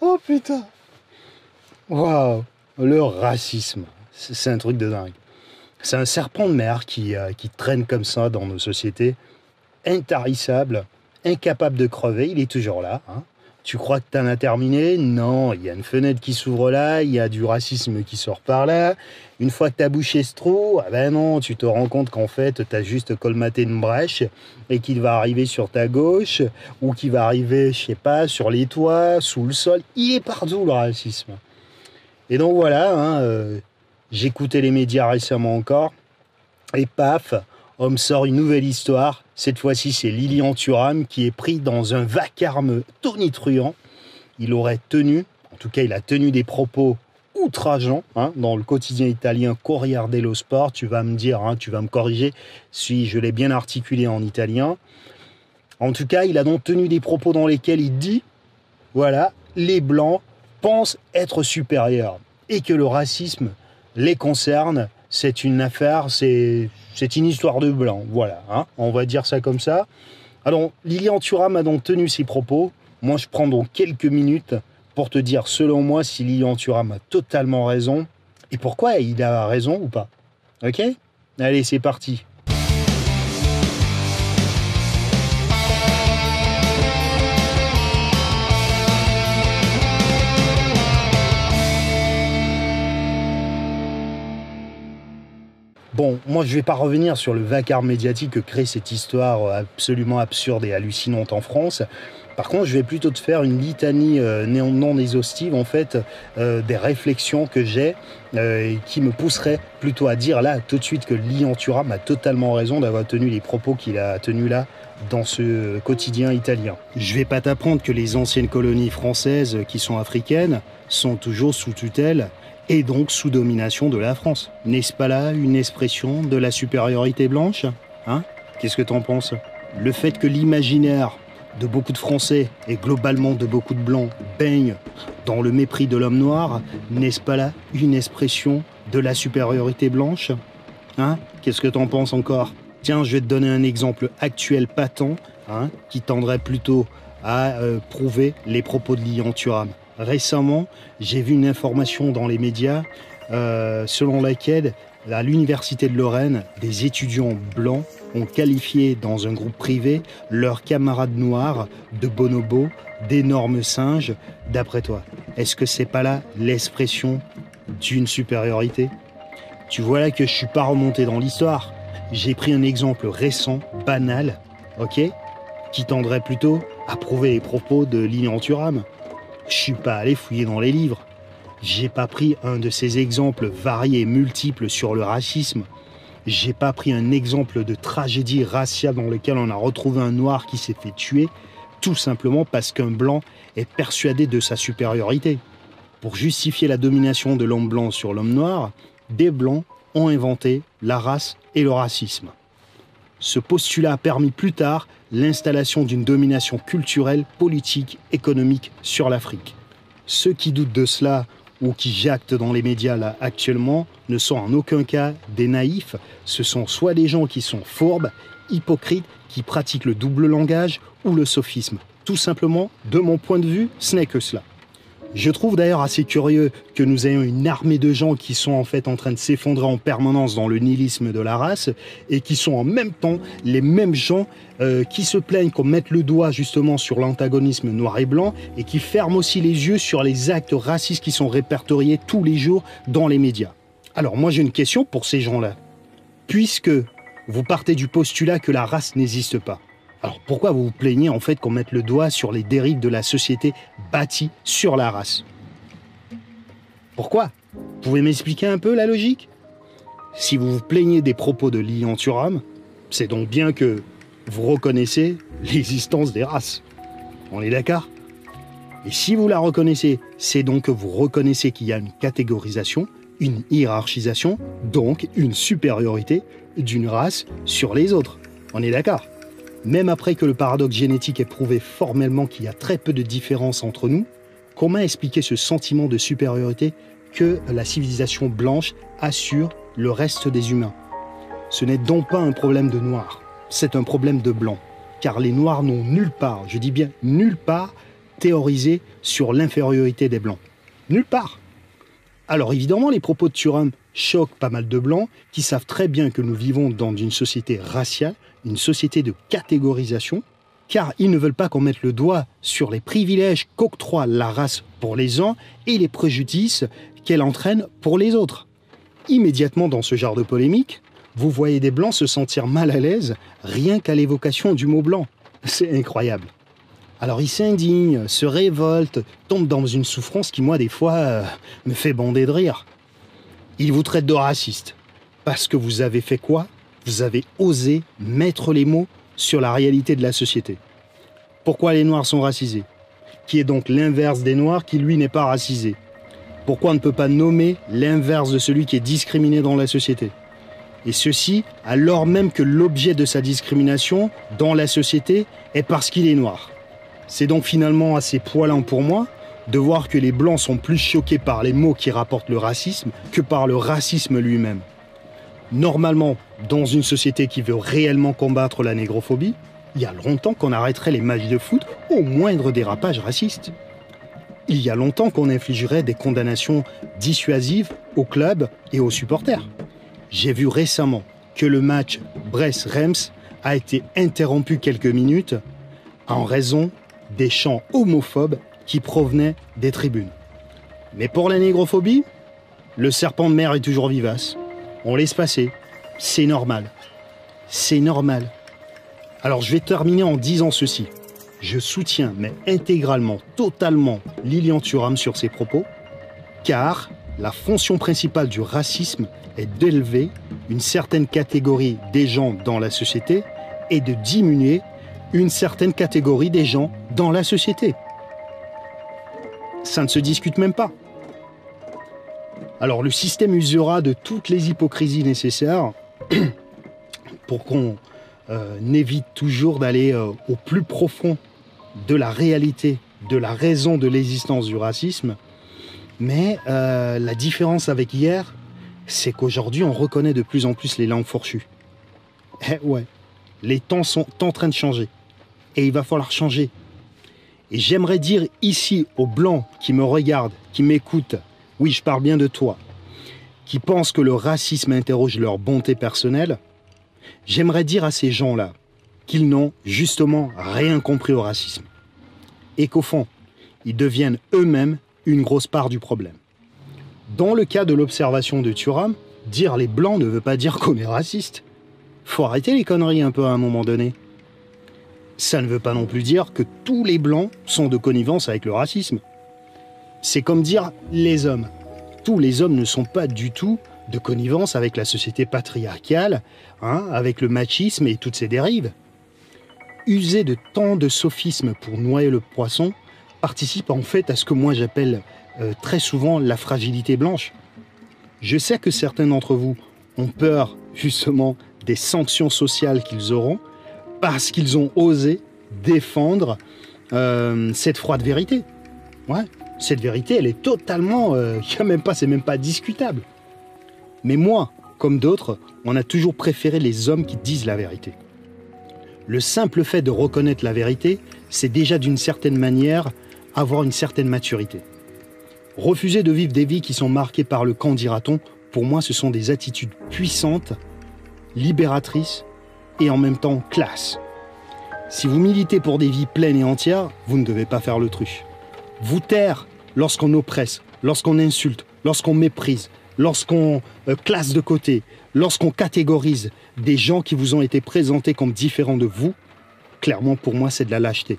Oh putain. Waouh. Le racisme, c'est un truc de dingue. C'est un serpent de mer qui traîne comme ça dans nos sociétés, intarissable, incapable de crever, il est toujours là. Hein. Tu crois que t'en as terminé? Non, il y a une fenêtre qui s'ouvre là, il y a du racisme qui sort par là. Une fois que t'as bouché ce trou, ah ben non, tu te rends compte qu'en fait, t'as juste colmaté une brèche et qu'il va arriver sur ta gauche ou qu'il va arriver, je sais pas, sur les toits, sous le sol. Il est partout, le racisme. Et donc voilà, hein, j'écoutais les médias récemment encore et paf, on me sort une nouvelle histoire. Cette fois-ci, c'est Lilian Thuram qui est pris dans un vacarme tonitruant. Il aurait tenu, en tout cas, il a tenu des propos outrageants hein, dans le quotidien italien Corriere dello Sport. Tu vas me dire, hein, tu vas me corriger si je l'ai bien articulé en italien. En tout cas, il a donc tenu des propos dans lesquels il dit, voilà, les Blancs pensent être supérieurs et que le racisme les concerne. C'est une affaire, c'est une histoire de blanc, voilà, hein, on va dire ça comme ça. Alors, Lilian Thuram a donc tenu ses propos. Moi, je prends donc quelques minutes pour te dire, selon moi, si Lilian Thuram a totalement raison et pourquoi il a raison ou pas. Ok? Allez, c'est parti. Bon, moi je ne vais pas revenir sur le vacarme médiatique que crée cette histoire absolument absurde et hallucinante en France. Par contre, je vais plutôt te faire une litanie non exhaustive en fait des réflexions que j'ai et qui me pousseraient plutôt à dire là tout de suite que Lilian Thuram a totalement raison d'avoir tenu les propos qu'il a tenus là dans ce quotidien italien. Je vais pas t'apprendre que les anciennes colonies françaises qui sont africaines sont toujours sous tutelle et donc sous domination de la France. N'est-ce pas là une expression de la supériorité blanche? Hein? Qu'est-ce que t'en penses? Le fait que l'imaginaire de beaucoup de Français et globalement de beaucoup de Blancs baigne dans le mépris de l'homme noir, n'est-ce pas là une expression de la supériorité blanche? Hein? Qu'est-ce que t'en penses encore? Tiens, je vais te donner un exemple actuel patent hein, qui tendrait plutôt à prouver les propos de Lilian Thuram. Récemment, j'ai vu une information dans les médias selon laquelle, à l'Université de Lorraine, des étudiants blancs ont qualifié dans un groupe privé leurs camarades noirs de bonobos, d'énormes singes. D'après toi, est-ce que c'est pas là l'expression d'une supériorité? Tu vois là que je suis pas remonté dans l'histoire. J'ai pris un exemple récent, banal, ok, qui tendrait plutôt à prouver les propos de Lilian Thuram. Je suis pas allé fouiller dans les livres. J'ai pas pris un de ces exemples variés et multiples sur le racisme. J'ai pas pris un exemple de tragédie raciale dans lequel on a retrouvé un noir qui s'est fait tuer, tout simplement parce qu'un blanc est persuadé de sa supériorité. Pour justifier la domination de l'homme blanc sur l'homme noir, des blancs ont inventé la race et le racisme. Ce postulat a permis plus tard l'installation d'une domination culturelle, politique, économique sur l'Afrique. Ceux qui doutent de cela ou qui jactent dans les médias là actuellement ne sont en aucun cas des naïfs. Ce sont soit des gens qui sont fourbes, hypocrites, qui pratiquent le double langage ou le sophisme. Tout simplement, de mon point de vue, ce n'est que cela. Je trouve d'ailleurs assez curieux que nous ayons une armée de gens qui sont en fait en train de s'effondrer en permanence dans le nihilisme de la race et qui sont en même temps les mêmes gens qui se plaignent qu'on mette le doigt justement sur l'antagonisme noir et blanc et qui ferment aussi les yeux sur les actes racistes qui sont répertoriés tous les jours dans les médias. Alors moi j'ai une question pour ces gens-là. Puisque vous partez du postulat que la race n'existe pas, alors pourquoi vous vous plaignez en fait qu'on mette le doigt sur les dérives de la société bâtie sur la race? Pourquoi? Vous pouvez m'expliquer un peu la logique? Si vous vous plaignez des propos de Lilian Thuram, c'est donc bien que vous reconnaissez l'existence des races. On est d'accord? Et si vous la reconnaissez, c'est donc que vous reconnaissez qu'il y a une catégorisation, une hiérarchisation, donc une supériorité d'une race sur les autres. On est d'accord? Même après que le paradoxe génétique ait prouvé formellement qu'il y a très peu de différence entre nous, comment expliquer ce sentiment de supériorité que la civilisation blanche assure le reste des humains? Ce n'est donc pas un problème de noir, c'est un problème de blanc. car les Noirs n'ont nulle part, je dis bien nulle part, théorisé sur l'infériorité des Blancs. Nulle part. Alors évidemment, les propos de Thuram choquent pas mal de Blancs qui savent très bien que nous vivons dans une société raciale, une société de catégorisation, car ils ne veulent pas qu'on mette le doigt sur les privilèges qu'octroie la race pour les uns et les préjudices qu'elle entraîne pour les autres. Immédiatement dans ce genre de polémique, vous voyez des Blancs se sentir mal à l'aise rien qu'à l'évocation du mot blanc. C'est incroyable. Alors ils s'indignent, se révoltent, tombent dans une souffrance qui, moi, des fois, me fait bander de rire. Ils vous traitent de raciste. Parce que vous avez fait quoi? Vous avez osé mettre les mots sur la réalité de la société. Pourquoi les Noirs sont racisés? Qui est donc l'inverse des Noirs qui, lui, n'est pas racisé? Pourquoi on ne peut pas nommer l'inverse de celui qui est discriminé dans la société? Et ceci alors même que l'objet de sa discrimination dans la société est parce qu'il est noir. C'est donc finalement assez poilant pour moi de voir que les Blancs sont plus choqués par les mots qui rapportent le racisme que par le racisme lui-même. Normalement, dans une société qui veut réellement combattre la négrophobie, il y a longtemps qu'on arrêterait les matchs de foot au moindre dérapage raciste. Il y a longtemps qu'on infligerait des condamnations dissuasives aux clubs et aux supporters. J'ai vu récemment que le match Brest-Reims a été interrompu quelques minutes en raison des chants homophobes qui provenaient des tribunes. Mais pour la négrophobie, le serpent de mer est toujours vivace. On laisse passer. C'est normal. C'est normal. Alors je vais terminer en disant ceci. Je soutiens, mais intégralement, totalement, Lilian Thuram sur ses propos, car la fonction principale du racisme est d'élever une certaine catégorie des gens dans la société et de diminuer une certaine catégorie des gens dans la société. Ça ne se discute même pas. Alors le système usera de toutes les hypocrisies nécessaires pour qu'on évite toujours d'aller au plus profond de la réalité, de la raison de l'existence du racisme. Mais la différence avec hier, c'est qu'aujourd'hui, on reconnaît de plus en plus les langues fourchues. Eh ouais, les temps sont en train de changer. Et il va falloir changer. Et j'aimerais dire ici aux Blancs qui me regardent, qui m'écoutent, oui, je parle bien de toi, qui pensent que le racisme interroge leur bonté personnelle, j'aimerais dire à ces gens-là qu'ils n'ont justement rien compris au racisme. Et qu'au fond, ils deviennent eux-mêmes une grosse part du problème. Dans le cas de l'observation de Thuram, dire les Blancs ne veut pas dire qu'on est raciste. Faut arrêter les conneries un peu à un moment donné. Ça ne veut pas non plus dire que tous les Blancs sont de connivence avec le racisme. C'est comme dire les hommes. Tous les hommes ne sont pas du tout de connivence avec la société patriarcale, avec le machisme et toutes ses dérives. User de tant de sophismes pour noyer le poisson participe en fait à ce que moi j'appelle très souvent la fragilité blanche. Je sais que certains d'entre vous ont peur justement des sanctions sociales qu'ils auront parce qu'ils ont osé défendre cette froide vérité. Ouais, cette vérité, elle est totalement, c'est même pas discutable. Mais moi, comme d'autres, on a toujours préféré les hommes qui disent la vérité. Le simple fait de reconnaître la vérité, c'est déjà d'une certaine manière avoir une certaine maturité. Refuser de vivre des vies qui sont marquées par le qu'en dira-t-on, pour moi, ce sont des attitudes puissantes, libératrices et en même temps classe. Si vous militez pour des vies pleines et entières, vous ne devez pas faire l'autruche. Vous taire lorsqu'on oppresse, lorsqu'on insulte, lorsqu'on méprise, lorsqu'on classe de côté, lorsqu'on catégorise des gens qui vous ont été présentés comme différents de vous, clairement pour moi c'est de la lâcheté.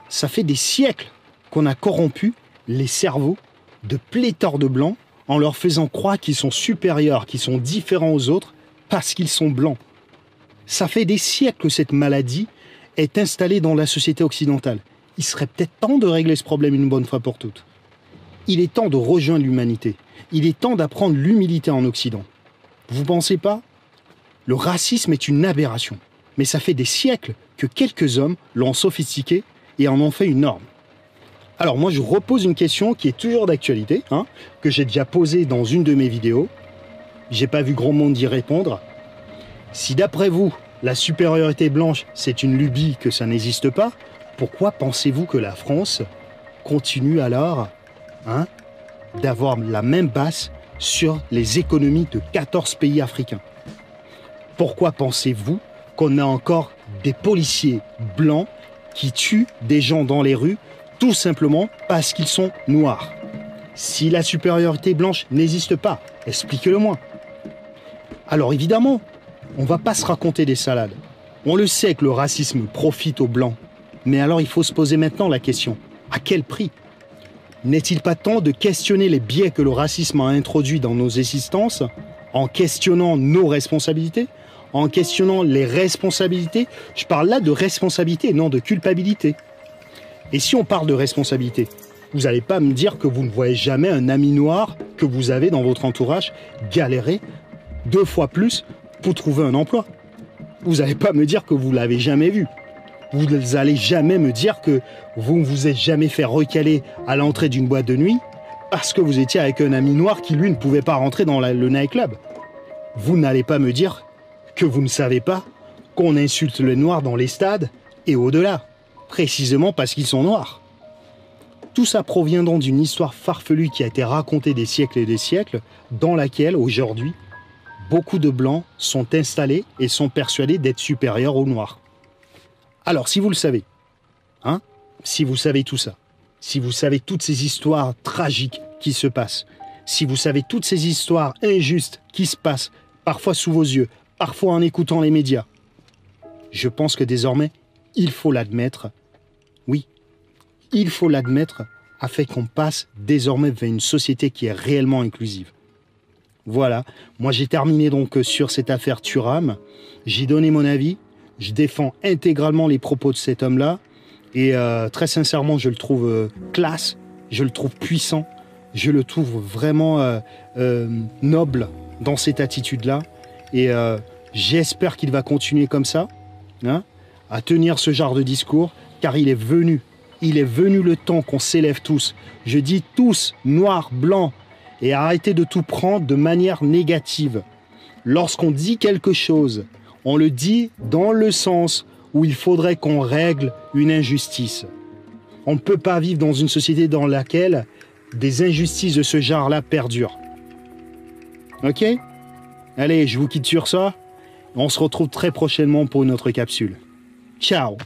Ça fait des siècles qu'on a corrompu les cerveaux de pléthore de blancs en leur faisant croire qu'ils sont supérieurs, qu'ils sont différents aux autres parce qu'ils sont blancs. Ça fait des siècles que cette maladie est installée dans la société occidentale. Il serait peut-être temps de régler ce problème une bonne fois pour toutes. Il est temps de rejoindre l'humanité. Il est temps d'apprendre l'humilité en Occident. Vous pensez pas? Le racisme est une aberration. Mais ça fait des siècles que quelques hommes l'ont sophistiqué et en ont fait une norme. Alors moi je repose une question qui est toujours d'actualité, que j'ai déjà posée dans une de mes vidéos. J'ai pas vu grand monde y répondre. Si d'après vous, la supériorité blanche, c'est une lubie, que ça n'existe pas, pourquoi pensez-vous que la France continue alors d'avoir la même base sur les économies de 14 pays africains? Pourquoi pensez-vous qu'on a encore des policiers blancs qui tuent des gens dans les rues tout simplement parce qu'ils sont noirs? Si la supériorité blanche n'existe pas, expliquez-le-moi. Alors évidemment, on ne va pas se raconter des salades. On le sait que le racisme profite aux blancs. Mais alors il faut se poser maintenant la question, à quel prix? N'est-il pas temps de questionner les biais que le racisme a introduits dans nos existences, en questionnant nos responsabilités, en questionnant les responsabilités? Je parle là de responsabilité, non de culpabilité. Et si on parle de responsabilité, vous n'allez pas me dire que vous ne voyez jamais un ami noir que vous avez dans votre entourage galérer 2 fois plus pour trouver un emploi. Vous n'allez pas me dire que vous ne l'avez jamais vu. Vous n'allez jamais me dire que vous ne vous êtes jamais fait recaler à l'entrée d'une boîte de nuit parce que vous étiez avec un ami noir qui, lui, ne pouvait pas rentrer dans le nightclub. Vous n'allez pas me dire que vous ne savez pas qu'on insulte les noirs dans les stades et au-delà, précisément parce qu'ils sont noirs. Tout ça provient donc d'une histoire farfelue qui a été racontée des siècles et des siècles, dans laquelle, aujourd'hui, beaucoup de blancs sont installés et sont persuadés d'être supérieurs aux noirs. Alors, si vous le savez, si vous savez tout ça, si vous savez toutes ces histoires tragiques qui se passent, si vous savez toutes ces histoires injustes qui se passent, parfois sous vos yeux, parfois en écoutant les médias, je pense que désormais, il faut l'admettre. Oui, il faut l'admettre afin qu'on passe désormais vers une société qui est réellement inclusive. Voilà, moi j'ai terminé donc sur cette affaire Thuram, j'ai donné mon avis. Je défends intégralement les propos de cet homme-là et très sincèrement, je le trouve classe, je le trouve puissant, je le trouve vraiment noble dans cette attitude-là et j'espère qu'il va continuer comme ça, à tenir ce genre de discours, car il est venu le temps qu'on s'élève tous, je dis tous, noirs, blancs, et arrêtez de tout prendre de manière négative. Lorsqu'on dit quelque chose, on le dit dans le sens où il faudrait qu'on règle une injustice. On ne peut pas vivre dans une société dans laquelle des injustices de ce genre-là perdurent. Ok? Allez, je vous quitte sur ça. On se retrouve très prochainement pour une autre capsule. Ciao!